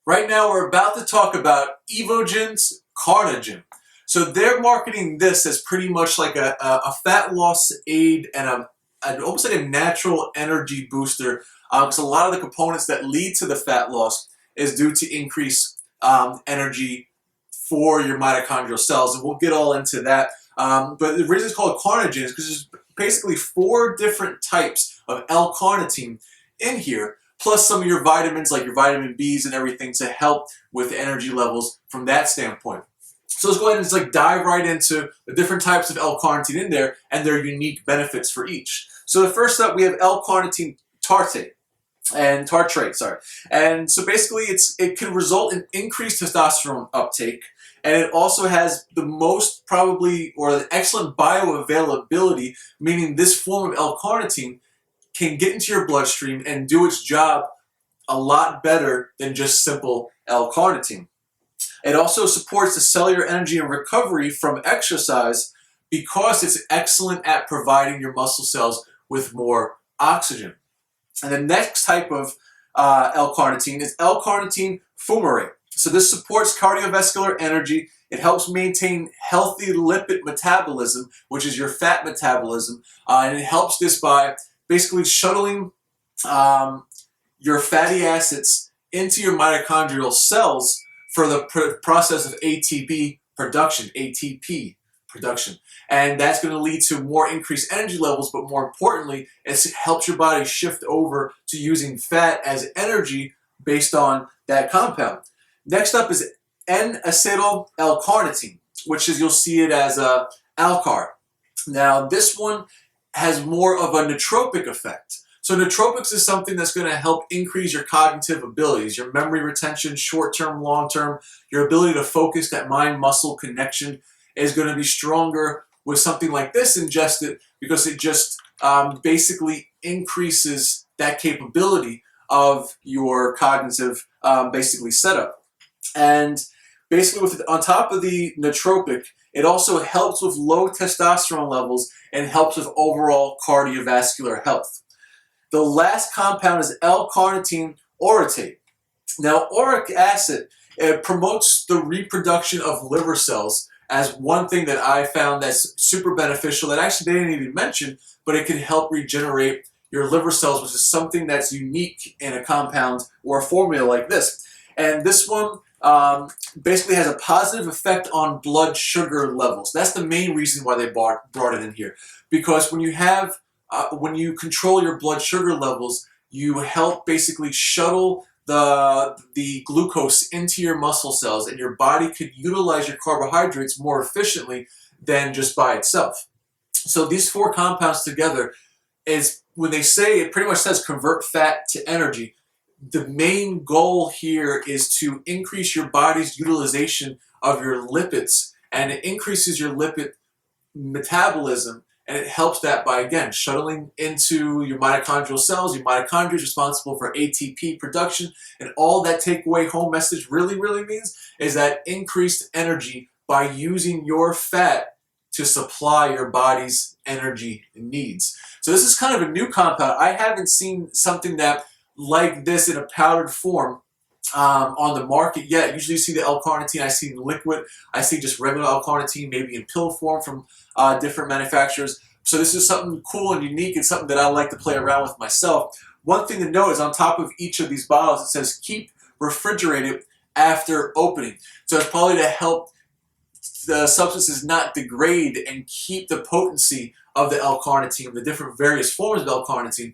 Right now we're about to talk about Evogen's Carnigen. So they're marketing this as pretty much like a fat loss aid and almost like a natural energy booster, because a lot of the components that lead to the fat loss is due to increased energy for your mitochondrial cells, and we'll get all into that. But the reason it's called Carnigen is because there's basically 4 different types of L-carnitine in here, plus some of your vitamins like your vitamin B's and everything to help with energy levels from that standpoint. So let's go ahead and just dive right into the different types of L-carnitine in there and their unique benefits for each. So the first up, we have L-carnitine tartrate. And so basically it can result in increased testosterone uptake, and it also has the most probably or an excellent bioavailability, meaning this form of L-carnitine can get into your bloodstream and do its job a lot better than just simple L-carnitine. It also supports the cellular energy and recovery from exercise because it's excellent at providing your muscle cells with more oxygen. And the next type of L-carnitine is L-carnitine fumarate. So this supports cardiovascular energy. It helps maintain healthy lipid metabolism, which is your fat metabolism, and it helps this by basically shuttling your fatty acids into your mitochondrial cells for the process of ATP production. And that's going to lead to more increased energy levels, but more importantly, it helps your body shift over to using fat as energy based on that compound. Next up is N-ACETYL L-carnitine, which is, you'll see it as a L-car. Now this one has more of a nootropic effect. So nootropics is something that's going to help increase your cognitive abilities, your memory retention, short-term, long-term, your ability to focus, that mind-muscle connection is going to be stronger with something like this ingested, because it just basically increases that capability of your cognitive basically setup. And basically on top of the nootropic, it also helps with low testosterone levels and helps with overall cardiovascular health. The last compound is L-carnitine orotate. Now, uric acid, it promotes the reproduction of liver cells as one thing that I found that's super beneficial that actually they didn't even mention, but it can help regenerate your liver cells, which is something that's unique in a compound or a formula like this. And this one basically has a positive effect on blood sugar levels. That's the main reason why they brought it in here, because when you control your blood sugar levels, you help basically shuttle the glucose into your muscle cells, and your body could utilize your carbohydrates more efficiently than just by itself. So these 4 compounds together is, when they say, it pretty much says convert fat to energy. The main goal here is to increase your body's utilization of your lipids, and it increases your lipid metabolism, and it helps that by, again, shuttling into your mitochondrial cells. Your mitochondria is responsible for ATP production, and all that takeaway home message really means is that increased energy by using your fat to supply your body's energy needs. So this is kind of a new compound. I haven't seen something that like this in a powdered form on the market yet. Usually you see the L-carnitine, I see in liquid, I see just regular L-carnitine, maybe in pill form from different manufacturers. So this is something cool and unique, and something that I like to play around with myself. One thing to note is on top of each of these bottles it says keep refrigerated after opening. So it's probably to help the substances not degrade and keep the potency of the L-carnitine, the different various forms of L-carnitine,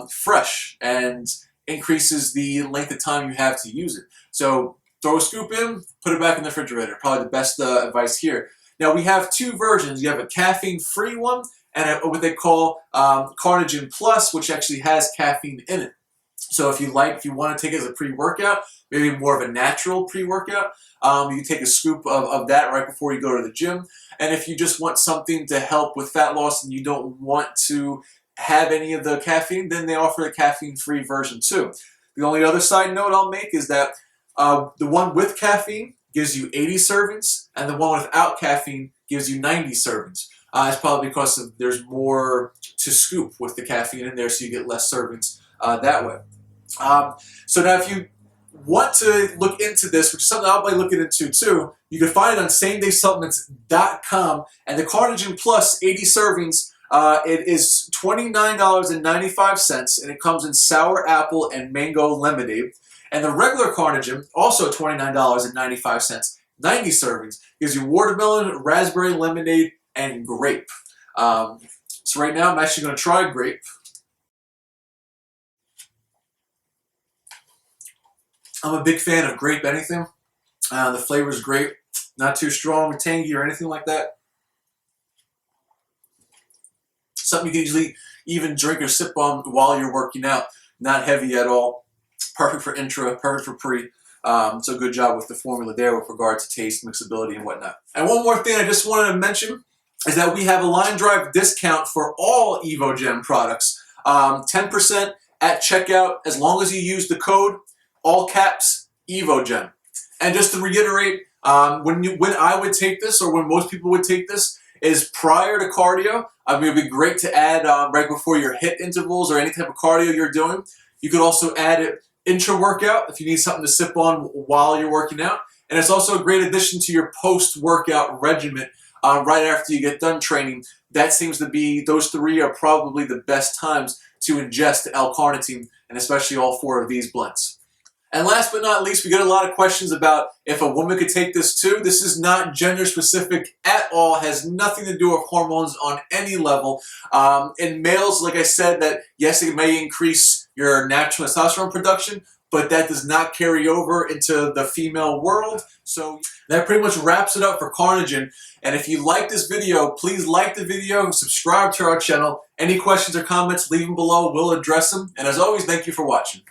fresh, and increases the length of time you have to use it. So throw a scoop in, put it back in the refrigerator. Probably the best advice here. Now we have 2 versions. You have a caffeine-free one and what they call Carnigen Plus, which actually has caffeine in it. So if you want to take it as a pre-workout, maybe more of a natural pre-workout, you can take a scoop of that right before you go to the gym. And if you just want something to help with fat loss and you don't want to have any of the caffeine, then they offer the caffeine-free version too. The only other side note I'll make is that the one with caffeine gives you 80 servings, and the one without caffeine gives you 90 servings. It's probably because there's more to scoop with the caffeine in there, so you get less servings that way. So now if you want to look into this, which is something I'll be looking into too, you can find it on SameDaySupplements.com. And the Carnigen Plus 80 servings, it is $29.95, and it comes in sour apple and mango lemonade. And the regular Carnigen, also $29.95, 90 servings, gives you watermelon, raspberry lemonade, and grape. So right now I'm actually going to try grape. I'm a big fan of grape anything. The flavor is great. Not too strong or tangy or anything like that. Something you can easily even drink or sip on while you're working out. Not heavy at all. Perfect for intra, perfect for pre. So good job with the formula there with regard to taste, mixability, and whatnot. And one more thing I just wanted to mention is that we have a line drive discount for all Evogen products. 10% at checkout as long as you use the code, all caps, Evogen. And just to reiterate, when I would take this, or when most people would take this, is prior to cardio. I mean, it would be great to add right before your HIIT intervals or any type of cardio you're doing. You could also add it intra-workout if you need something to sip on while you're working out. And it's also a great addition to your post-workout regimen right after you get done training. That seems to be, those three are probably the best times to ingest L-carnitine, and especially all four of these blends. And last but not least, we get a lot of questions about if a woman could take this too. This is not gender specific at all, has nothing to do with hormones on any level. In males, like I said, that yes, it may increase your natural testosterone production, but that does not carry over into the female world. So that pretty much wraps it up for Carnigen. And if you like this video, please like the video and subscribe to our channel. Any questions or comments, leave them below. We'll address them. And as always, thank you for watching.